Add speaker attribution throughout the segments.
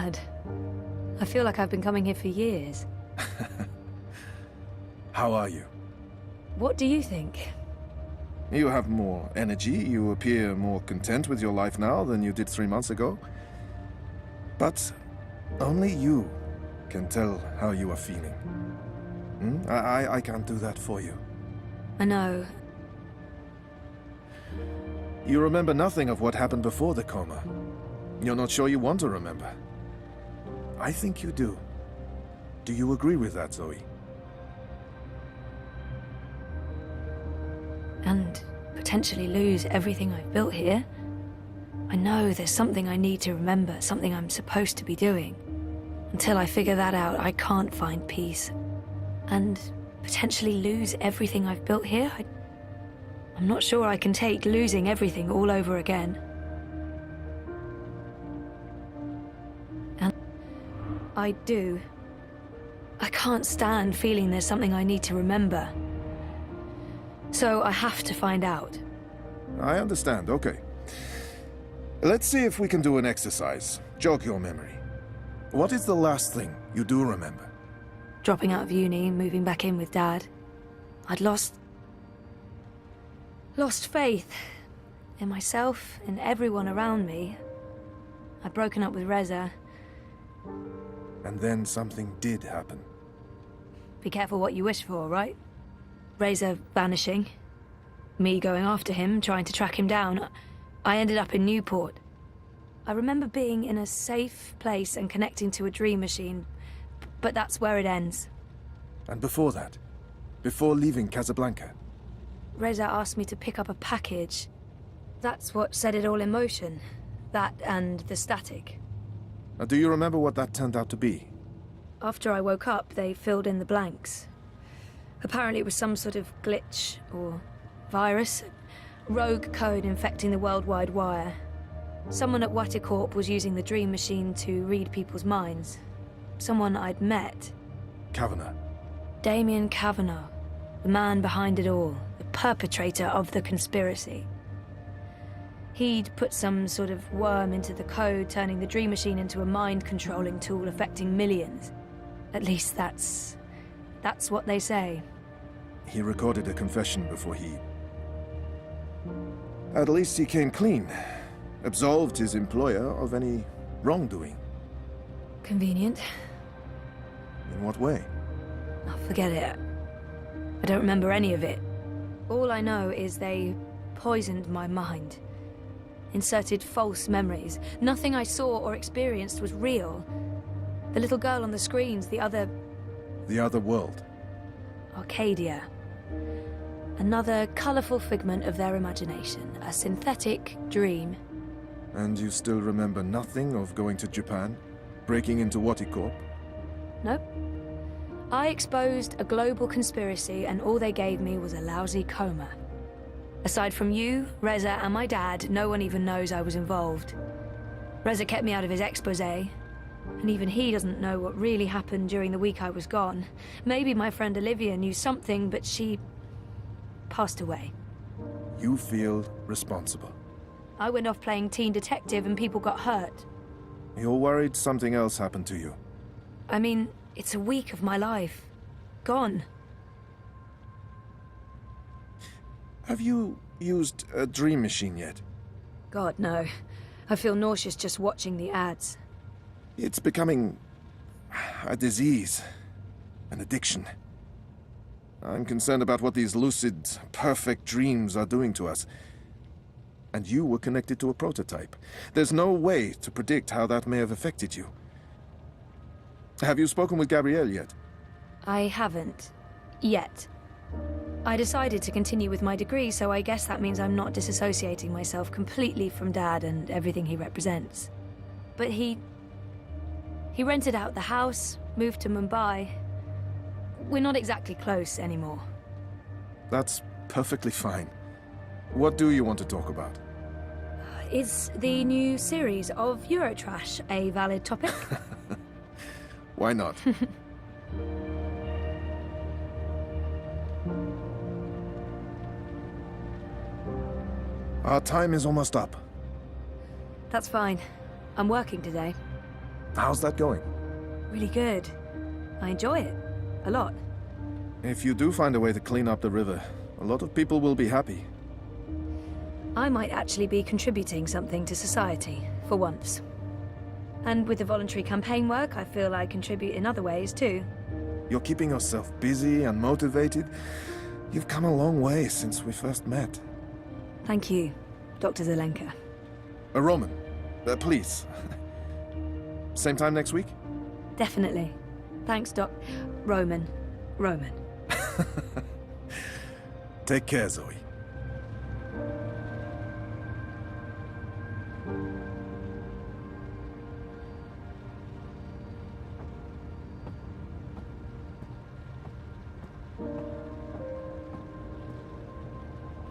Speaker 1: Dad. I feel like I've been coming here for years.
Speaker 2: How are you?
Speaker 1: What do you think?
Speaker 2: You have more energy, you appear more content with your life now than you did 3 months ago. But only you can tell how you are feeling. I can't do that for you.
Speaker 1: I know.
Speaker 2: You remember nothing of what happened before the coma. You're not sure you want to remember. I think you do. Do you agree with that, Zoe?
Speaker 1: And potentially lose everything I've built here. I know there's something I need to remember, something I'm supposed to be doing. Until I figure that out, I can't find peace. And potentially lose everything I've built here? I'm not sure I can take losing everything all over again. And I do. I can't stand feeling there's something I need to remember. So I have to find out.
Speaker 2: I understand, okay. Let's see if we can do an exercise. Jog your memory. What is the last thing you do remember?
Speaker 1: Dropping out of uni, moving back in with Dad. I'd lost faith in myself, in everyone around me. I'd broken up with Reza.
Speaker 2: And then something did happen.
Speaker 1: Be careful what you wish for, right? Reza vanishing. Me going after him, trying to track him down. I ended up in Newport. I remember being in a safe place and connecting to a dream machine, but that's where it ends.
Speaker 2: And before that? Before leaving Casablanca?
Speaker 1: Reza asked me to pick up a package. That's what set it all in motion. That and the static.
Speaker 2: Do you remember what that turned out to be?
Speaker 1: After I woke up, they filled in the blanks. Apparently it was some sort of glitch or virus. Rogue code infecting the worldwide wire. Someone at Waticorp was using the dream machine to read people's minds. Someone I'd met.
Speaker 2: Kavanagh.
Speaker 1: Damien Kavanagh. The man behind it all. The perpetrator of the conspiracy. He'd put some sort of worm into the code, turning the dream machine into a mind-controlling tool affecting millions. At least that's what they say.
Speaker 2: He recorded a confession before he... At least he came clean. Absolved his employer of any wrongdoing.
Speaker 1: Convenient.
Speaker 2: In what way?
Speaker 1: Oh, forget it. I don't remember any of it. All I know is they poisoned my mind. Inserted false memories. Nothing I saw or experienced was real. The little girl on the screens, the other...
Speaker 2: The other world.
Speaker 1: Arcadia. Another colourful figment of their imagination. A synthetic dream.
Speaker 2: And you still remember nothing of going to Japan? Breaking into Waticorp?
Speaker 1: Nope. I exposed a global conspiracy and all they gave me was a lousy coma. Aside from you, Reza, and my dad, no one even knows I was involved. Reza kept me out of his exposé, and even he doesn't know what really happened during the week I was gone. Maybe my friend Olivia knew something, but she... passed away.
Speaker 2: You feel responsible.
Speaker 1: I went off playing teen detective and people got hurt.
Speaker 2: You're worried something else happened to you.
Speaker 1: I mean, it's a week of my life. Gone.
Speaker 2: Have you used a dream machine yet?
Speaker 1: God, no. I feel nauseous just watching the ads.
Speaker 2: It's becoming a disease, an addiction. I'm concerned about what these lucid, perfect dreams are doing to us. And you were connected to a prototype. There's no way to predict how that may have affected you. Have you spoken with Gabrielle yet?
Speaker 1: I haven't. Yet. I decided to continue with my degree, so I guess that means I'm not disassociating myself completely from Dad and everything he represents. But he rented out the house, moved to Mumbai. We're not exactly close anymore.
Speaker 2: That's perfectly fine. What do you want to talk about?
Speaker 1: Is the new series of Eurotrash a valid topic?
Speaker 2: Why not?
Speaker 3: Our time is almost up.
Speaker 1: That's fine. I'm working today.
Speaker 2: How's that going?
Speaker 1: Really good. I enjoy it. A lot.
Speaker 2: If you do find a way to clean up the river, a lot of people will be happy.
Speaker 1: I might actually be contributing something to society, for once. And with the voluntary campaign work, I feel I contribute in other ways, too.
Speaker 2: You're keeping yourself busy and motivated. You've come a long way since we first met.
Speaker 1: Thank you, Dr. Zelenka.
Speaker 2: Roman, please. Same time next week?
Speaker 1: Definitely. Thanks, Roman.
Speaker 2: Take care, Zoe.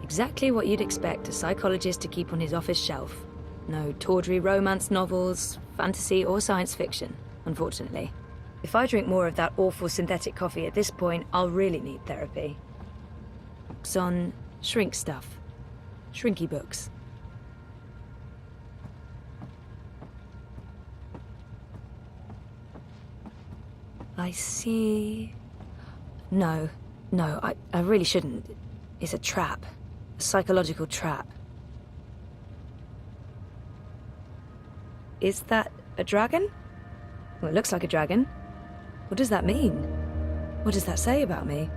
Speaker 1: Exactly what you'd expect a psychologist to keep on his office shelf. No tawdry romance novels, fantasy or science fiction, unfortunately. If I drink more of that awful synthetic coffee at this point, I'll really need therapy. Books on shrink stuff. Shrinky books. I see... No, I really shouldn't. It's a trap. A psychological trap. Is that a dragon? Well, it looks like a dragon. What does that mean? What does that say about me?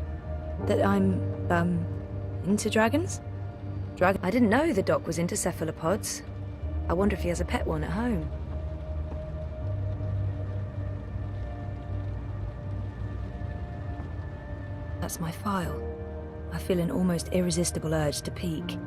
Speaker 1: That I'm, into dragons? I didn't know the doc was into cephalopods. I wonder if he has a pet one at home. That's my file. I feel an almost irresistible urge to peek.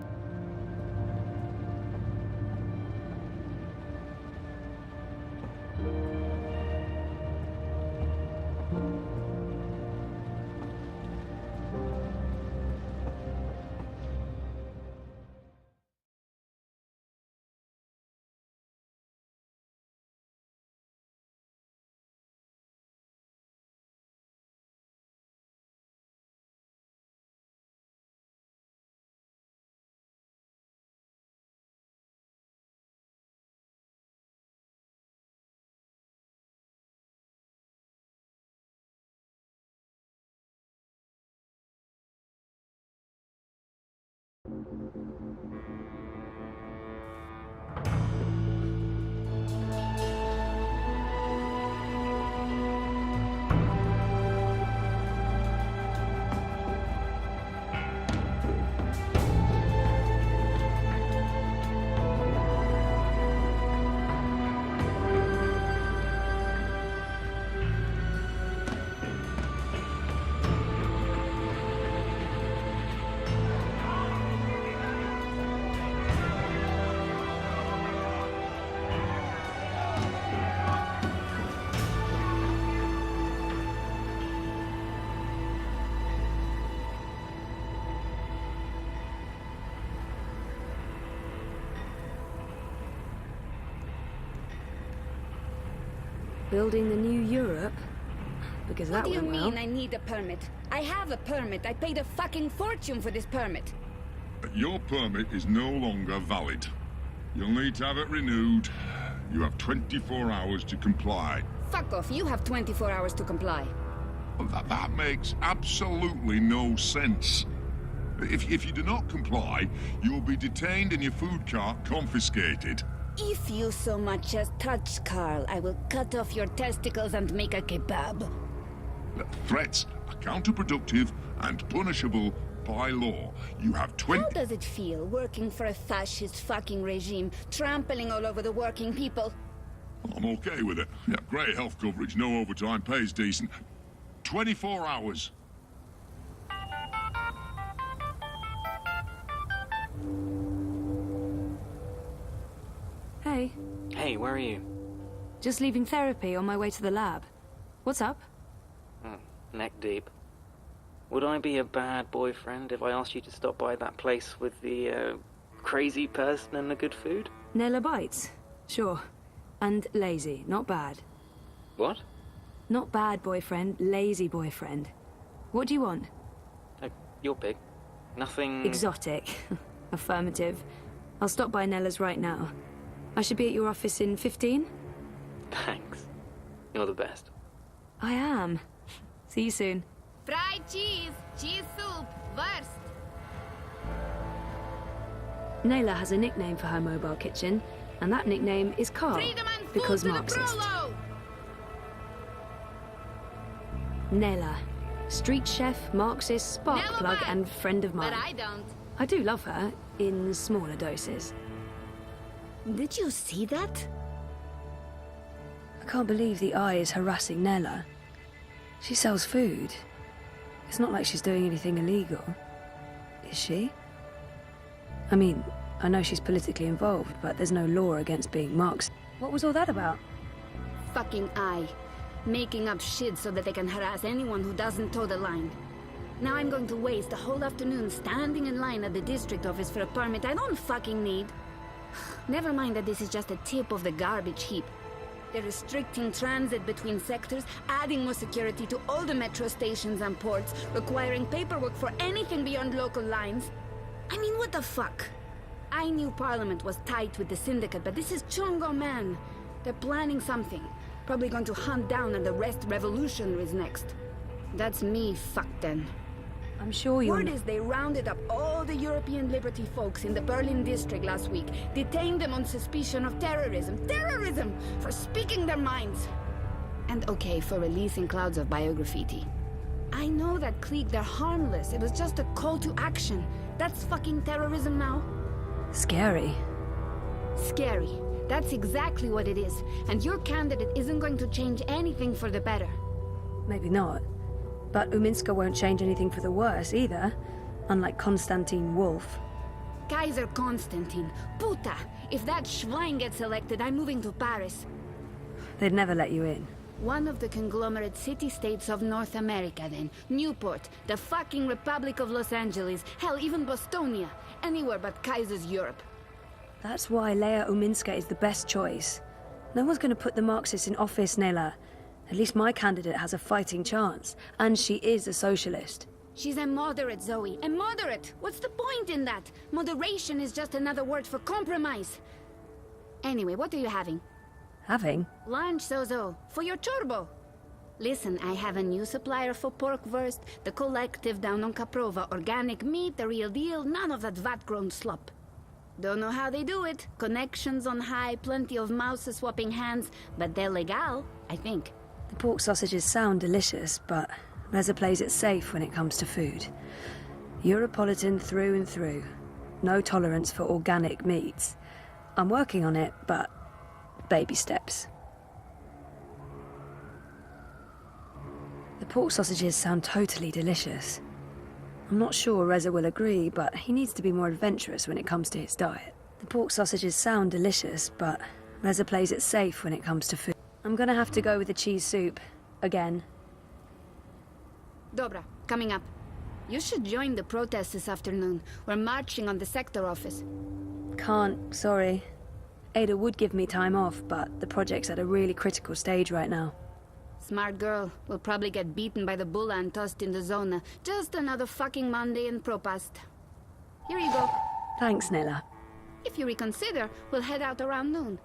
Speaker 1: Building the new Europe? Because that went well.
Speaker 3: What do you mean I need a permit? I have a permit. I paid a fucking fortune for this permit.
Speaker 4: Your permit is no longer valid. You'll need to have it renewed. You have 24 hours to comply.
Speaker 3: Fuck off. You have 24 hours to comply.
Speaker 4: Well, that makes absolutely no sense. If you do not comply, you will be detained and your food cart confiscated.
Speaker 3: If you so much as touch Carl, I will cut off your testicles and make a kebab.
Speaker 4: Threats are counterproductive and punishable by law. You have 20...
Speaker 3: How does it feel working for a fascist fucking regime, trampling all over the working people?
Speaker 4: I'm okay with it. Yeah, great health coverage, no overtime, pays decent. 24 hours.
Speaker 1: Hey.
Speaker 5: Hey, where are you?
Speaker 1: Just leaving therapy on my way to the lab. What's up?
Speaker 5: Neck deep. Would I be a bad boyfriend if I asked you to stop by that place with the, crazy person and the good food?
Speaker 1: Nella bites? Sure. And lazy, not bad.
Speaker 5: What?
Speaker 1: Not bad boyfriend, lazy boyfriend. What do you want?
Speaker 5: You're big. Nothing...
Speaker 1: Exotic. Affirmative. I'll stop by Nella's right now. I should be at your office in 15?
Speaker 5: Thanks. You're the best.
Speaker 1: I am. See you soon.
Speaker 3: Fried cheese, cheese soup, worst.
Speaker 1: Nayla has a nickname for her mobile kitchen, and that nickname is Carl,
Speaker 3: Freedom and food
Speaker 1: because
Speaker 3: to the
Speaker 1: Marxist.
Speaker 3: Prolo!
Speaker 1: Nayla, street chef, Marxist, spark
Speaker 3: Never
Speaker 1: plug,
Speaker 3: mind.
Speaker 1: and friend of mine.
Speaker 3: But I don't.
Speaker 1: I do love her, in smaller doses.
Speaker 3: Did you see that?
Speaker 1: I can't believe the Eye is harassing Nella. She sells food. It's not like she's doing anything illegal. Is she? I mean, I know she's politically involved, but there's no law against being Marxist. What was all that about?
Speaker 3: Fucking I. Making up shit so that they can harass anyone who doesn't toe the line. Now I'm going to waste the whole afternoon standing in line at the district office for a permit I don't fucking need. Never mind that this is just a tip of the garbage heap. They're restricting transit between sectors, adding more security to all the metro stations and ports, requiring paperwork for anything beyond local lines. I mean, what the fuck? I knew Parliament was tight with the syndicate, but this is Chongo, man. They're planning something. Probably going to hunt down and arrest revolutionaries next. That's me fucked then.
Speaker 1: I'm sure you're
Speaker 3: Word is they rounded up all the European Liberty folks in the Berlin district last week, detained them on suspicion of terrorism. Terrorism! For speaking their minds! And okay, for releasing clouds of biograffiti. I know that clique, they're harmless. It was just a call to action. That's fucking terrorism now.
Speaker 1: scary.
Speaker 3: Scary. That's exactly what it is. And your candidate isn't going to change anything for the better.
Speaker 1: Maybe not. But Uminska won't change anything for the worse either, unlike Konstantin Wolf.
Speaker 3: Kaiser Constantine. Puta! If that Schwein gets elected, I'm moving to Paris.
Speaker 1: They'd never let you in.
Speaker 3: One of the conglomerate city-states of North America, then. Newport, the fucking Republic of Los Angeles, hell, even Bostonia. Anywhere but Kaiser's Europe.
Speaker 1: That's why Leia Uminska is the best choice. No one's going to put the Marxists in office, Nela. At least my candidate has a fighting chance. And she is a socialist.
Speaker 3: She's a moderate, Zoe. A moderate! What's the point in that? Moderation is just another word for compromise. Anyway, what are you having?
Speaker 1: Having?
Speaker 3: Lunch, Zozo. For your chorbo. Listen, I have a new supplier for pork wurst. The collective down on Caprova. Organic meat, the real deal. None of that vat-grown slop. Don't know how they do it. Connections on high, plenty of mouses swapping hands. But they're legal, I think.
Speaker 1: The pork sausages sound delicious, but Reza plays it safe when it comes to food. Europolitan through and through. No tolerance for organic meats. I'm working on it, but baby steps. The pork sausages sound totally delicious. I'm not sure Reza will agree, but he needs to be more adventurous when it comes to his diet. The pork sausages sound delicious, but Reza plays it safe when it comes to food. I'm gonna have to go with the cheese soup. Again.
Speaker 3: Dobra, coming up. You should join the protest this afternoon. We're marching on the sector office.
Speaker 1: Can't, sorry. Ada would give me time off, but the project's at a really critical stage right now.
Speaker 3: Smart girl. Will probably get beaten by the bulla and tossed in the zona. Just another fucking Monday in Propast. Here you go.
Speaker 1: Thanks, Nella.
Speaker 3: If you reconsider, we'll head out around noon.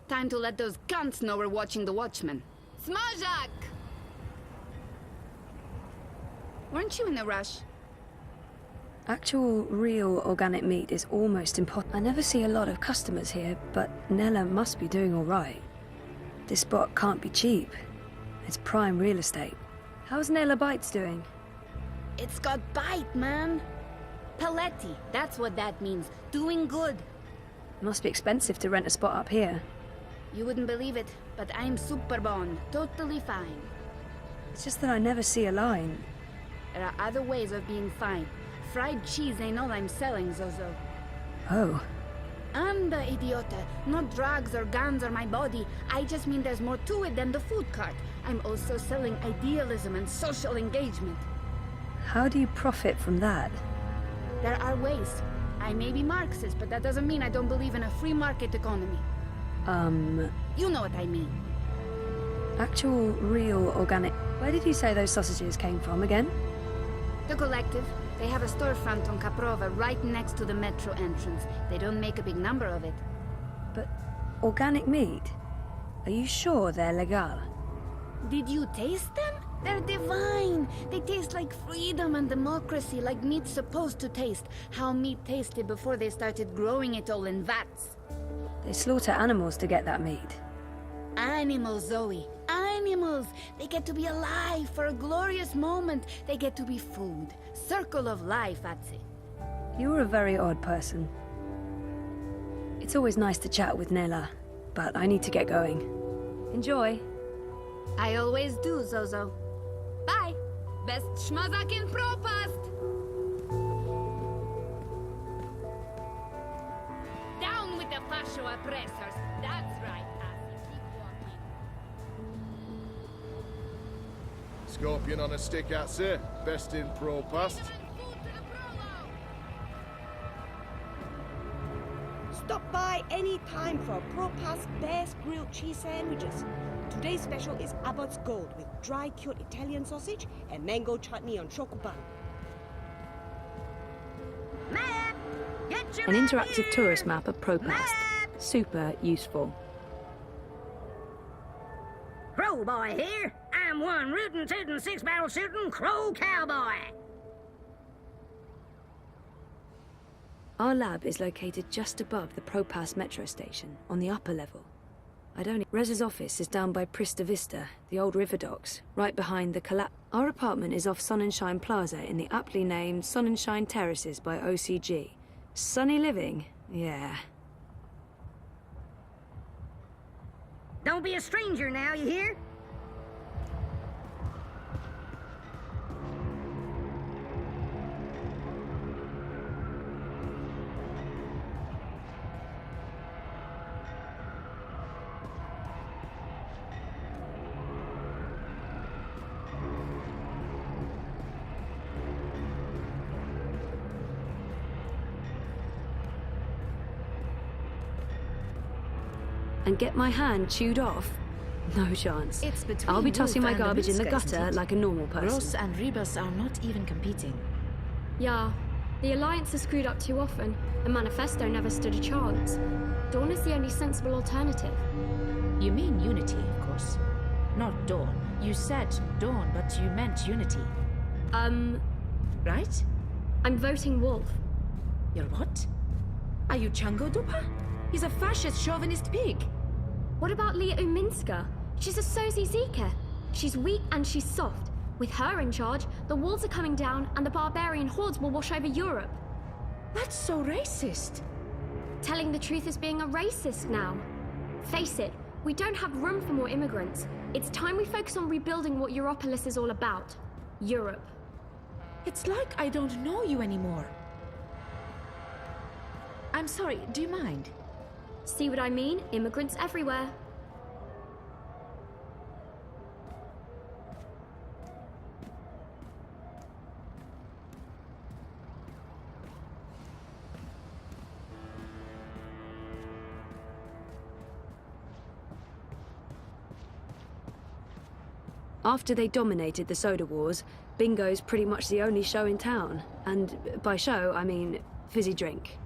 Speaker 3: Time to let those cunts know we're watching the Watchmen. Smajak! Weren't you in a rush?
Speaker 1: Actual, real organic meat is almost impossible. I never see a lot of customers here, but Nella must be doing all right. This spot can't be cheap. It's prime real estate. How's Nella Bites doing?
Speaker 3: It's got bite, man. Paletti, that's what that means. Doing good.
Speaker 1: It must be expensive to rent a spot up here.
Speaker 3: You wouldn't believe it, but I'm super bon. Totally fine.
Speaker 1: It's just that I never see a line.
Speaker 3: There are other ways of being fine. Fried cheese ain't all I'm selling, Zozo.
Speaker 1: Oh.
Speaker 3: Anda, idiota. Not drugs or guns or my body. I just mean there's more to it than the food cart. I'm also selling idealism and social engagement.
Speaker 1: How do you profit from that?
Speaker 3: There are ways. I may be Marxist, but that doesn't mean I don't believe in a free market economy. You know what I mean.
Speaker 1: Actual, real, organic... Where did you say those sausages came from again?
Speaker 3: The collective. They have a storefront on Caprova right next to the metro entrance. They don't make a big number of it.
Speaker 1: But organic meat? Are you sure they're legal?
Speaker 3: Did you taste them? They're divine. They taste like freedom and democracy, like meat's supposed to taste. How meat tasted before they started growing it all in vats.
Speaker 1: They slaughter animals to get that meat.
Speaker 3: Animals, Zoe. Animals. They get to be alive for a glorious moment. They get to be food. Circle of life, I'd say.
Speaker 1: You're a very odd person. It's always nice to chat with Nella, but I need to get going. Enjoy.
Speaker 3: I always do, Zozo. Bye. Best schmazak in Propast. Down with the fascio oppressors. That's right, Tassie. Keep walking.
Speaker 2: Scorpion on a stick, that's it. Best in Propast.
Speaker 6: Stop by any time for Propast's best grilled cheese sandwiches. Today's special is Abbott's Gold with dry cured Italian sausage and mango chutney on chocoban.
Speaker 3: Map! Get your
Speaker 1: An
Speaker 3: map
Speaker 1: interactive
Speaker 3: here!
Speaker 1: tourist map of Propast.
Speaker 3: Map!
Speaker 1: Super useful.
Speaker 3: Crow boy here. I'm one rootin' tootin' six barrel shootin' crow cowboy.
Speaker 1: Our lab is located just above the Propast metro station, on the upper level. Rez's office is down by Prista Vista, the old river docks, right behind the Our apartment is off Sonnenschein Plaza in the aptly named Sonnenschein Terraces by OCG. Sunny living? Yeah.
Speaker 3: Don't be a stranger now, you hear?
Speaker 1: And get my hand chewed off? No chance.
Speaker 7: It's between
Speaker 1: I'll be tossing
Speaker 7: Wolf
Speaker 1: my
Speaker 7: and the
Speaker 1: garbage in the
Speaker 7: Minsk, isn't
Speaker 1: gutter
Speaker 7: it?
Speaker 1: like a normal person.
Speaker 7: Gross and Rebus are not even competing.
Speaker 8: Yeah, the Alliance has screwed up too often. The Manifesto never stood a chance. Dawn is the only sensible alternative.
Speaker 7: You mean unity, of course. Not Dawn. You said Dawn, but you meant unity. Right?
Speaker 8: I'm voting Wolf.
Speaker 7: You're what? Are you Chango Dupa? He's a fascist chauvinist pig.
Speaker 8: What about Leah Uminska? She's a Sozi Zika. She's weak and she's soft. With her in charge, the walls are coming down and the barbarian hordes will wash over Europe.
Speaker 7: That's so racist.
Speaker 8: Telling the truth is being a racist now. Face it, we don't have room for more immigrants. It's time we focus on rebuilding what Europolis is all about. Europe.
Speaker 7: It's like I don't know you anymore. I'm sorry, do you mind?
Speaker 8: See what I mean? Immigrants everywhere.
Speaker 1: After they dominated the soda wars, bingo's pretty much the only show in town. And by show, I mean fizzy drink.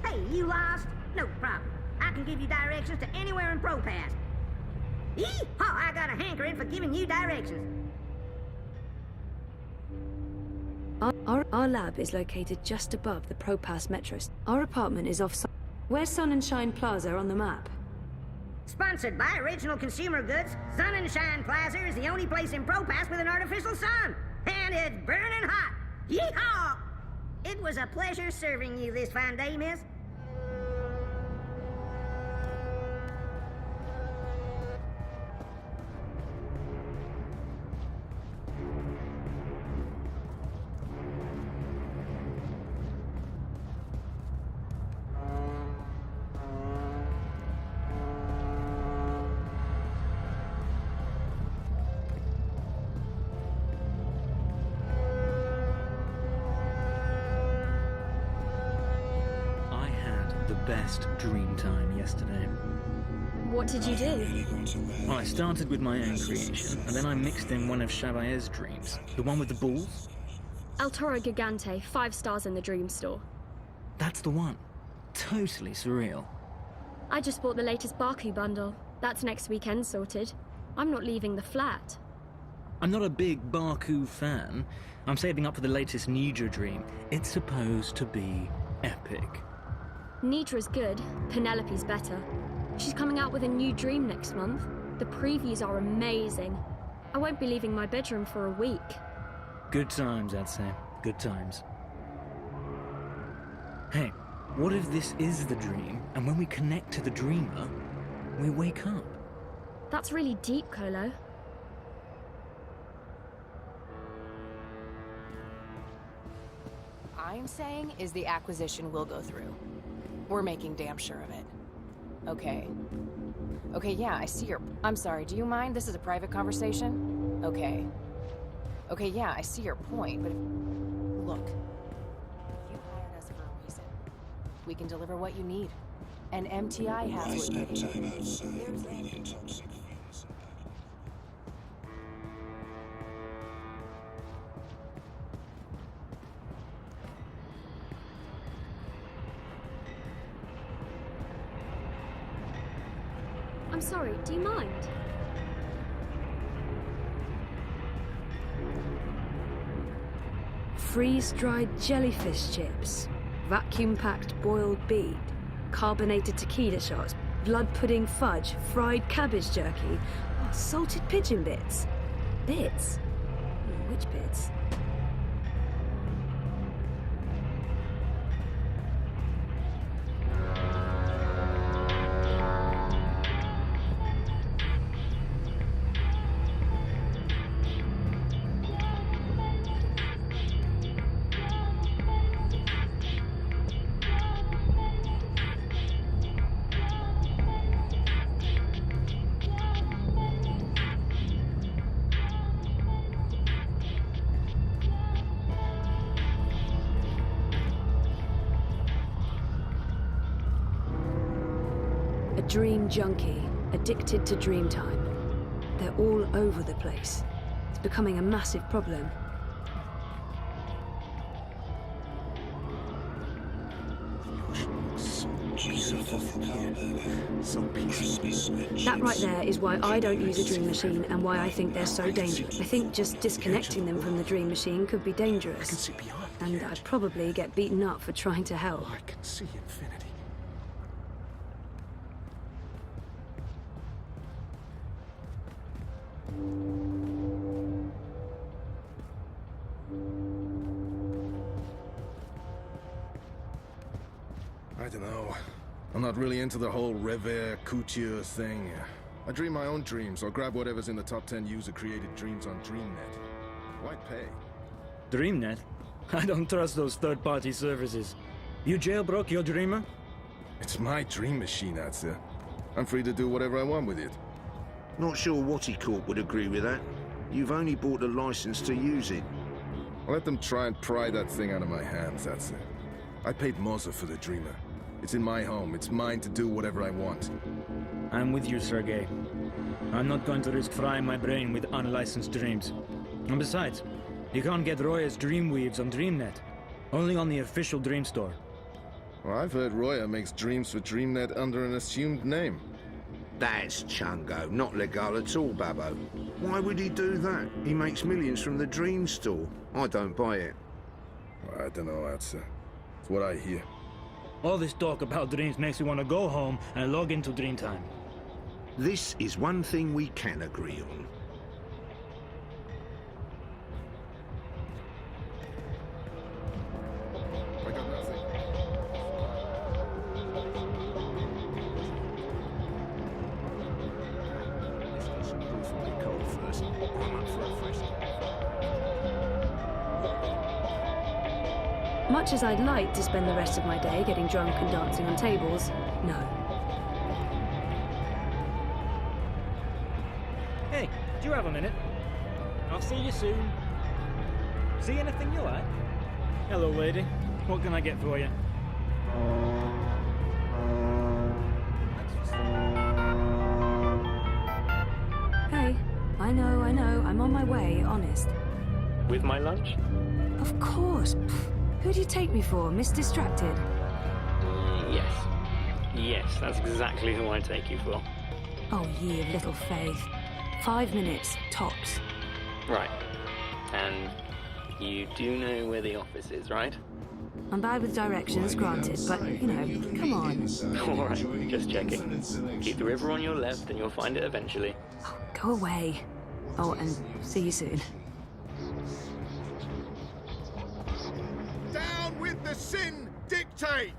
Speaker 3: Hey, you lost? No problem. I can give you directions to anywhere in Propast. Yee-haw, I got a hankering for giving you directions.
Speaker 1: Our lab is located just above the Propast metro. Our apartment is off. Where's Sonnenschein Plaza on the map?
Speaker 3: Sponsored by Original Consumer Goods, Sonnenschein Plaza is the only place in Propast with an artificial sun. And it's burning hot. Yee-haw! It was a pleasure serving you this fine day, miss.
Speaker 5: best dream time yesterday.
Speaker 8: What did you do?
Speaker 5: Well, I started with my own creation, and then I mixed in one of Chabayer's dreams. The one with the balls?
Speaker 8: El Toro Gigante, 5 stars in the Dream Store.
Speaker 5: That's the one. Totally surreal.
Speaker 8: I just bought the latest Baku bundle. That's next weekend sorted. I'm not leaving the flat.
Speaker 5: I'm not a big Baku fan. I'm saving up for the latest Nidra dream. It's supposed to be epic.
Speaker 8: Nidra's good. Penelope's better. She's coming out with a new dream next month. The previews are amazing. I won't be leaving my bedroom for a week.
Speaker 5: Good times, I'd say. Good times. Hey, what if this is the dream, and when we connect to the dreamer, we wake up?
Speaker 8: That's really deep, Colo.
Speaker 9: I'm saying is the acquisition will go through. We're making damn sure of it. Okay. Okay, yeah, I see your... I'm sorry, do you mind? This is a private conversation? Okay. Okay, yeah, I see your point, but... Look. You hired us for a reason. We can deliver what you need. And MTI has what you need.
Speaker 8: I'm sorry, do you mind?
Speaker 1: Freeze-dried jellyfish chips, vacuum-packed boiled beet, carbonated tequila shots, blood pudding fudge, fried cabbage jerky, salted pigeon bits. Bits? Which bits? Dream junkie, addicted to dream time. They're all over the place. It's becoming a massive problem. That right there is why I don't use a dream machine and why I think they're so dangerous. I think just disconnecting them from the dream machine could be dangerous. And I'd probably get beaten up for trying to help.
Speaker 2: I can see infinity. I don't know. I'm not really into the whole rêve couture thing. I dream my own dreams or grab whatever's in the top 10 user-created dreams on DreamNet. Why pay?
Speaker 5: DreamNet? I don't trust those third-party services. You jailbroke your dreamer?
Speaker 2: It's my dream machine, Atze. I'm free to do whatever I want with it.
Speaker 10: Not sure Watty Corp would agree with that. You've only bought a license to use it.
Speaker 2: I'll let them try and pry that thing out of my hands, Atze. I paid Moza for the dreamer. It's in my home. It's mine to do whatever I want.
Speaker 5: I'm with you, Sergei. I'm not going to risk frying my brain with unlicensed dreams. And besides, you can't get Roya's Dreamweaves on DreamNet. Only on the official Dream Store.
Speaker 2: Well, I've heard Roya makes dreams for DreamNet under an assumed name.
Speaker 10: That's Chungo, not legal at all, Babbo. Why would he do that? He makes millions from the Dream Store. I don't buy it.
Speaker 2: I don't know, Atze. It's what I hear.
Speaker 5: All this talk about dreams makes me want to go home and log into Dreamtime.
Speaker 10: This is one thing we can agree on.
Speaker 2: I got nothing.
Speaker 10: Let's get some proof from the code first. I'm up for a fresh.
Speaker 1: Much as I'd like to spend the rest of my day getting drunk and dancing on tables, no.
Speaker 5: Hey, do you have a minute? I'll see you soon. See anything you like? Hello, lady. What can I get for you?
Speaker 1: I'm on my way, honest.
Speaker 11: With my lunch?
Speaker 1: Of course. Who do you take me for, Miss Distracted?
Speaker 11: Yes. Yes, that's exactly who I take you for.
Speaker 1: Oh, ye of little faith. 5 minutes, tops.
Speaker 11: Right. And you do know where the office is, right?
Speaker 1: I'm bad with directions, granted, but, you know, come on.
Speaker 11: Alright, just checking. Keep the river on your left and you'll find it eventually.
Speaker 1: Oh, go away. Oh, and see you soon.
Speaker 2: Down with the sin dictate!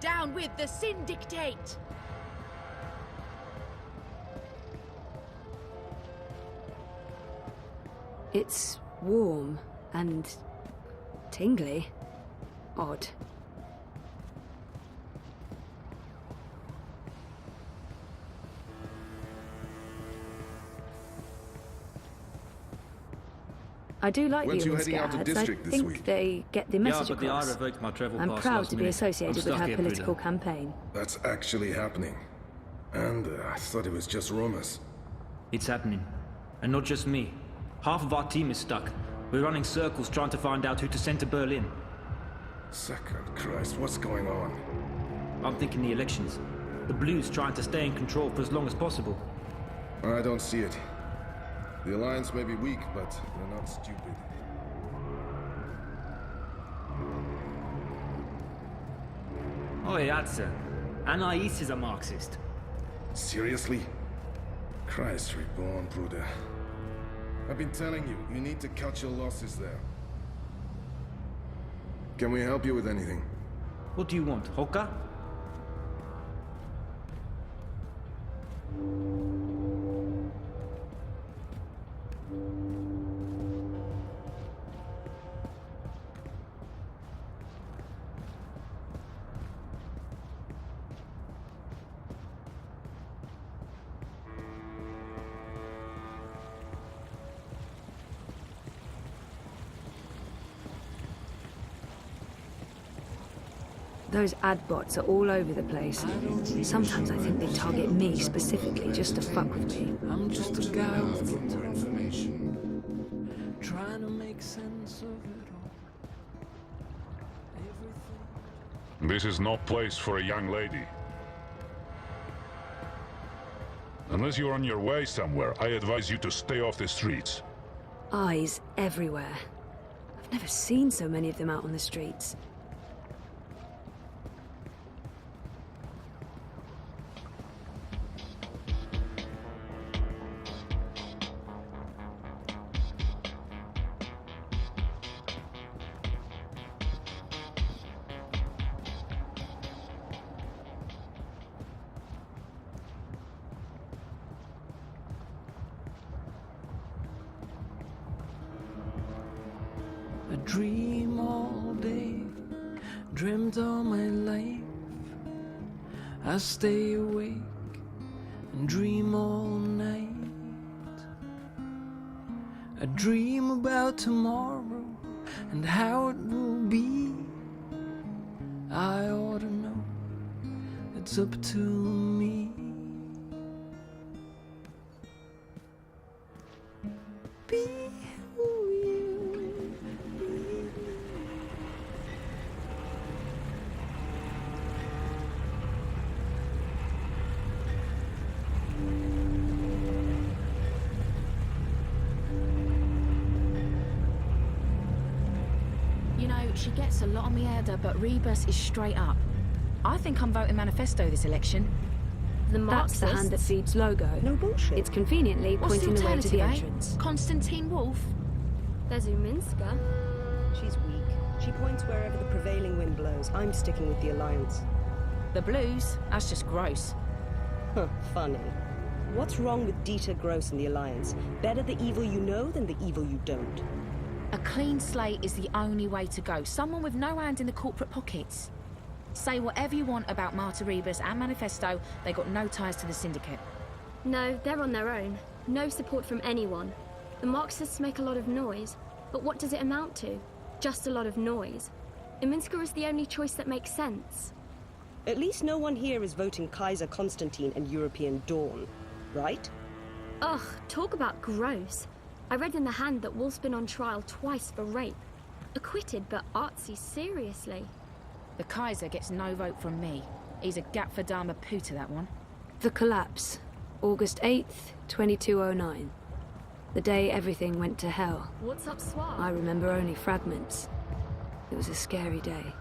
Speaker 7: Down with the syndicate!
Speaker 1: It's warm and tingly. Odd. I do like
Speaker 2: Weren't
Speaker 1: the
Speaker 2: you
Speaker 1: Human
Speaker 2: heading out of
Speaker 1: Scouts.
Speaker 2: district
Speaker 1: I
Speaker 2: this
Speaker 1: think
Speaker 2: week?
Speaker 1: they get the message
Speaker 5: Yeah, but
Speaker 1: across.
Speaker 5: they revoked my travel
Speaker 1: I'm
Speaker 5: pass
Speaker 1: proud
Speaker 5: last
Speaker 1: to be
Speaker 5: minute.
Speaker 1: associated
Speaker 5: I'm
Speaker 1: with her
Speaker 5: stuck here,
Speaker 1: political
Speaker 5: Bruder.
Speaker 1: campaign.
Speaker 2: That's actually happening. And I thought it was just rumors.
Speaker 5: It's happening. And not just me. Half of our team is stuck. We're running circles trying to find out who to send to Berlin.
Speaker 2: Sacred Christ, what's going on?
Speaker 5: I'm thinking the elections. The Blues trying to stay in control for as long as possible.
Speaker 2: I don't see it. The Alliance may be weak, but they're not stupid.
Speaker 5: Oi, Atze. Anais is a Marxist.
Speaker 2: Seriously? Christ reborn, Bruder. I've been telling you, you need to cut your losses there. Can we help you with anything?
Speaker 5: What do you want, Hoka?
Speaker 1: Those ad bots are all over the place. Sometimes I think they target me specifically just to fuck with me.
Speaker 12: I'm just a guy with information, trying to make sense of it all. Everything.
Speaker 13: This is no place for a young lady. Unless you're on your way somewhere, I advise you to stay off the streets.
Speaker 1: Eyes everywhere. I've never seen so many of them out on the streets.
Speaker 12: I dream all day, dreamt all my life. I stay awake and dream all night. I dream about tomorrow and how it will be. I ought to know, it's up to me. Be who you
Speaker 7: You know, she gets a lot on me header, but Rebus is straight up. I think I'm voting Manifesto this election.
Speaker 8: The
Speaker 1: That's
Speaker 8: Marxists.
Speaker 1: the hand that feeds logo.
Speaker 6: No bullshit.
Speaker 1: It's conveniently
Speaker 7: What's
Speaker 1: pointing the way to the
Speaker 7: alternative,
Speaker 1: entrance.
Speaker 7: Constantine Wolf?
Speaker 8: There's Uminska.
Speaker 6: She's weak. She points wherever the prevailing wind blows. I'm sticking with the Alliance.
Speaker 7: The Blues? That's just gross.
Speaker 6: Huh, funny. What's wrong with Dieter Gross and the Alliance? Better the evil you know than the evil you don't.
Speaker 7: A clean slate is the only way to go. Someone with no hand in the corporate pockets. Say whatever you want about Marta Rebus and Manifesto, they got no ties to the syndicate.
Speaker 8: No, they're on their own. No support from anyone. The Marxists make a lot of noise, but what does it amount to? Just a lot of noise. Uminska is the only choice that makes sense.
Speaker 6: At least no one here is voting Kaiser Constantine and European Dawn. right?
Speaker 8: Ugh, talk about gross. I read in the Hand that Wolf's been on trial twice for rape. Acquitted, but artsy, seriously.
Speaker 7: The Kaiser gets no vote from me. He's a Gapfadama Puta, that one.
Speaker 1: The collapse. August 8th, 2209. The day everything went to hell.
Speaker 8: What's up, Swar?
Speaker 1: I remember only fragments. It was a scary day.